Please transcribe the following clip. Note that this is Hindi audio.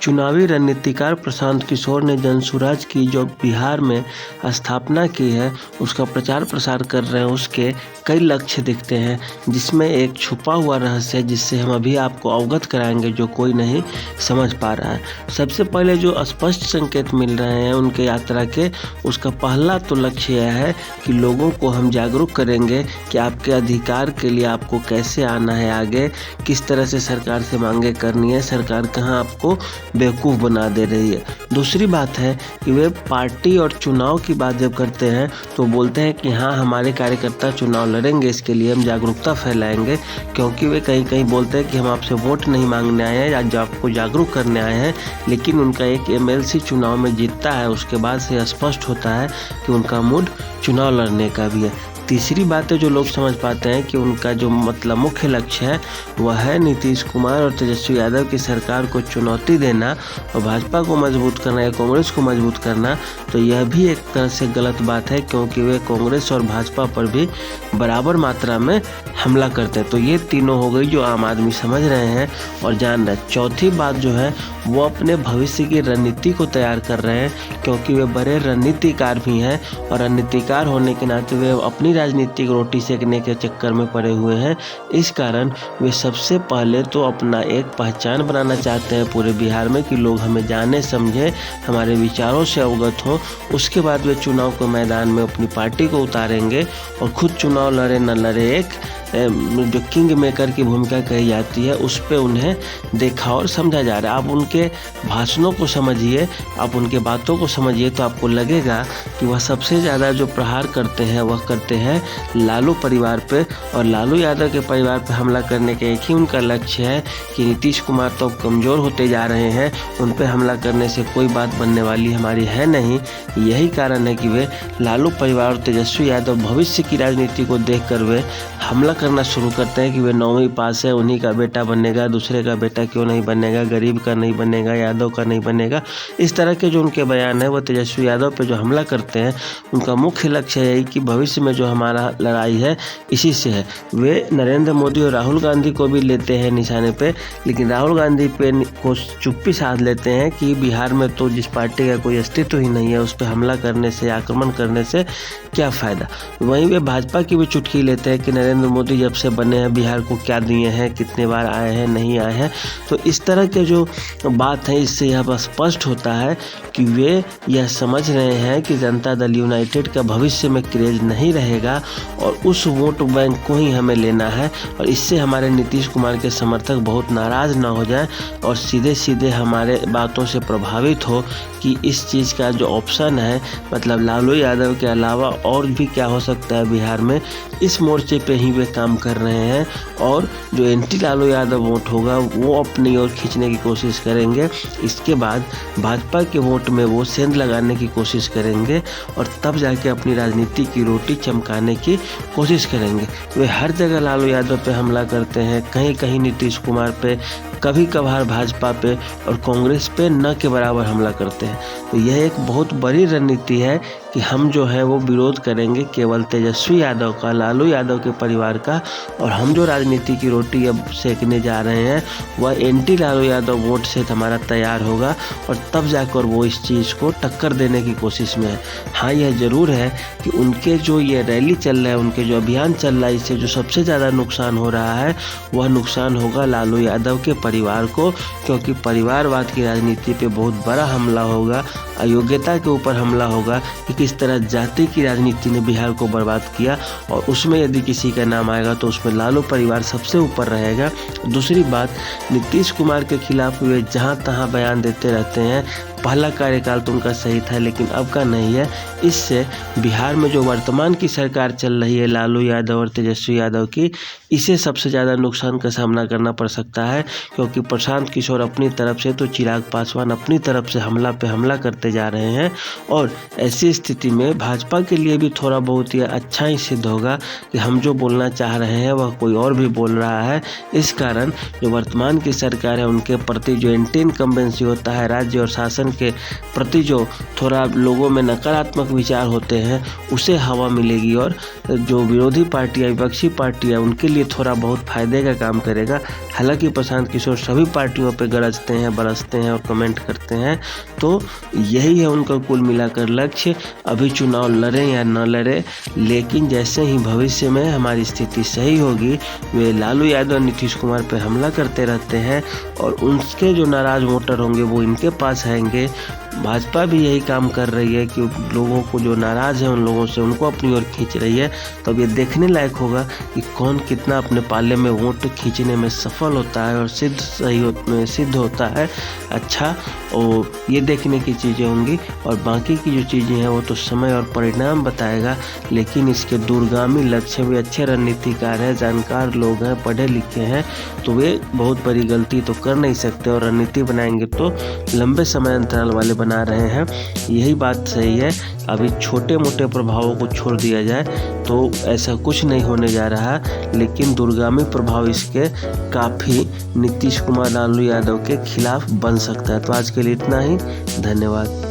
चुनावी रणनीतिकार प्रशांत किशोर ने जनसुराज की जो बिहार में स्थापना की है उसका प्रचार प्रसार कर रहे हैं। उसके कई लक्ष्य दिखते हैं, जिसमें एक छुपा हुआ रहस्य है जिससे हम अभी आपको अवगत कराएंगे, जो कोई नहीं समझ पा रहा है। सबसे पहले जो स्पष्ट संकेत मिल रहे हैं उनके यात्रा के, उसका पहला तो लक्ष्य यह है कि लोगों को हम जागरूक करेंगे कि आपके अधिकार के लिए आपको कैसे आना है आगे, किस तरह से सरकार से मांगे करनी है, सरकार कहाँ आपको बेवकूफ़ बना दे रही है। दूसरी बात है कि वे पार्टी और चुनाव की बात जब करते हैं तो बोलते हैं कि हाँ, हमारे कार्यकर्ता चुनाव लड़ेंगे, इसके लिए हम जागरूकता फैलाएंगे, क्योंकि वे कहीं कहीं बोलते हैं कि हम आपसे वोट नहीं मांगने आए हैं या जो आपको जागरूक करने आए हैं। लेकिन उनका एक एमएलसी चुनाव में जीतता है, उसके बाद से स्पष्ट होता है कि उनका मूड चुनाव लड़ने का भी है। तीसरी बात है जो लोग समझ पाते हैं कि उनका जो मुख्य लक्ष्य है वह है नीतीश कुमार और तेजस्वी यादव की सरकार को चुनौती देना और भाजपा को मजबूत करना या कांग्रेस को मजबूत करना। तो यह भी एक तरह से गलत बात है, क्योंकि वे कांग्रेस और भाजपा पर भी बराबर मात्रा में हमला करते हैं। तो ये तीनों हो गई जो आम आदमी समझ रहे हैं और जान रहे हैं। चौथी बात जो है वो अपने भविष्य की रणनीति को तैयार कर रहे हैं, क्योंकि वे बड़े रणनीतिकार भी हैं और रणनीतिकार होने के नाते वे अपनी राजनीतिक रोटी सेकने के चक्कर में पड़े हुए हैं। इस कारण वे सबसे पहले तो अपना एक पहचान बनाना चाहते हैं पूरे बिहार में कि लोग हमें जाने समझें, हमारे विचारों से अवगत हों। उसके बाद वे चुनाव के मैदान में अपनी पार्टी को उतारेंगे और खुद चुनाव लड़े न लड़े एक जो किंग मेकर की भूमिका कही जाती है उस पर उन्हें देखा और समझा जा रहा है। आप उनके भाषणों को समझिए, आप उनके बातों को समझिए तो आपको लगेगा कि वह सबसे ज़्यादा जो प्रहार करते हैं वह करते हैं लालू परिवार पे, और लालू यादव के परिवार पे हमला करने का एक ही उनका लक्ष्य है कि नीतीश कुमार तो कमज़ोर होते जा रहे हैं, उन पर हमला करने से कोई बात बनने वाली हमारी है नहीं। यही कारण है कि वे लालू परिवार और तेजस्वी यादव भविष्य की राजनीति को देख कर वे हमला करना शुरू करते हैं कि वे 9वीं पास है, उन्हीं का बेटा बनेगा, दूसरे का बेटा क्यों नहीं बनेगा, गरीब का नहीं बनेगा, यादव का नहीं बनेगा। इस तरह के जो उनके बयान है वो तेजस्वी यादव पे जो हमला करते हैं उनका मुख्य लक्ष्य यही कि भविष्य में जो हमारा लड़ाई है इसी से है। वे नरेंद्र मोदी और राहुल गांधी को भी लेते हैं निशाने पे, लेकिन राहुल गांधी पे को चुप्पी साध लेते हैं कि बिहार में तो जिस पार्टी का कोई अस्तित्व ही नहीं है उस पर हमला करने से, आक्रमण करने से क्या फ़ायदा। वहीं वे भाजपा की भी चुटकी लेते हैं कि नरेंद्र मोदी जब से बने हैं बिहार को क्या दिए हैं, कितने बार आए हैं, नहीं आए हैं। तो इस तरह के जो बात है इससे यह स्पष्ट होता है कि वे यह समझ रहे हैं कि जनता दल यूनाइटेड का भविष्य में क्रेज नहीं रहेगा और उस वोट बैंक को ही हमें लेना है, और इससे हमारे नीतीश कुमार के समर्थक बहुत नाराज़ ना हो जाएं और सीधे सीधे हमारे बातों से प्रभावित हो कि इस चीज़ का जो ऑप्शन है, मतलब लालू यादव के अलावा और भी क्या हो सकता है बिहार में, इस मोर्चे पे ही वे काम कर रहे हैं। और जो एंटी लालू यादव वोट होगा वो अपनी ओर खींचने की कोशिश करेंगे। इसके बाद भाजपा के वोट में वो सेंध लगाने की कोशिश करेंगे और तब जाके अपनी राजनीति की रोटी चमकाने की कोशिश करेंगे। वे हर जगह लालू यादव पे हमला करते हैं, कहीं कहीं नीतीश कुमार पे, कभी कभार भाजपा पे और कांग्रेस पे न के बराबर हमला करते हैं। तो यह एक बहुत बड़ी रणनीति है कि हम जो है वो विरोध करेंगे केवल तेजस्वी यादव का, लालू यादव के परिवार का, और हम जो राजनीति की रोटी अब सेकने जा रहे हैं वह एंटी लालू यादव वोट से हमारा तैयार होगा और तब जाकर वो इस चीज़ को टक्कर देने की कोशिश में है। हाँ, यह ज़रूर है कि उनके जो ये रैली चल रहा है, उनके जो अभियान चल रहा है, इससे जो सबसे ज़्यादा नुकसान हो रहा है वह नुकसान होगा लालू यादव के परिवार को, क्योंकि परिवारवाद की राजनीति पे बहुत बड़ा हमला होगा, अयोग्यता के ऊपर हमला होगा कि किस तरह जाति की राजनीति ने बिहार को बर्बाद किया, और उसमें यदि किसी का नाम आएगा तो उसमें लालू परिवार सबसे ऊपर रहेगा। दूसरी बात, नीतीश कुमार के खिलाफ वे जहां तहां बयान देते रहते हैं। पहला कार्यकाल तो उनका सही था लेकिन अब का नहीं है। इससे बिहार में जो वर्तमान की सरकार चल रही है लालू यादव और तेजस्वी यादव की, इसे सबसे ज़्यादा नुकसान का सामना करना पड़ सकता है, क्योंकि प्रशांत किशोर अपनी तरफ से तो चिराग पासवान अपनी तरफ से हमला पे हमला करते जा रहे हैं, और ऐसी स्थिति में भाजपा के लिए भी थोड़ा बहुत ही अच्छा ही सिद्ध होगा कि हम जो बोलना चाह रहे हैं वह कोई और भी बोल रहा है। इस कारण जो वर्तमान की सरकार है उनके प्रति जो एंटी इनकम्बेंसी होता है राज्य और शासन शासन के प्रति जो थोड़ा लोगों में नकारात्मक विचार होते हैं उसे हवा मिलेगी और जो विरोधी पार्टी है, विपक्षी पार्टी है, उनके लिए थोड़ा बहुत फायदे का काम करेगा। हालांकि प्रशांत किशोर सभी पार्टियों पे गरजते हैं, बरसते हैं और कमेंट करते हैं, तो यही है उनका कुल मिलाकर लक्ष्य। अभी चुनाव लड़ें या न लड़ें, लेकिन जैसे ही भविष्य में हमारी स्थिति सही होगी वे लालू यादव नीतीश कुमार पे हमला करते रहते हैं और उनके जो नाराज वोटर होंगे वो इनके पास आएंगे। भाजपा भी यही काम कर रही है कि लोगों को जो नाराज़ है उन लोगों से उनको अपनी ओर खींच रही है। तो अब ये देखने लायक होगा कि कौन कितना अपने पाले में वोट खींचने में सफल होता है और सिद्ध होता है अच्छा, और ये देखने की चीज़ें होंगी। और बाकी की जो चीज़ें हैं वो तो समय और परिणाम बताएगा, लेकिन इसके दूरगामी लक्ष्य भी अच्छे रणनीतिकार हैं, जानकार लोग हैं, पढ़े लिखे हैं, तो वे बहुत बड़ी गलती तो कर नहीं सकते और रणनीति बनाएंगे तो लंबे समय अंतराल वाले बना रहे हैं। यही बात सही है। अभी छोटे मोटे प्रभावों को छोड़ दिया जाए तो ऐसा कुछ नहीं होने जा रहा, लेकिन दूरगामी प्रभाव इसके काफ़ी नीतीश कुमार लालू यादव के खिलाफ बन सकता है। तो आज के लिए इतना ही, धन्यवाद।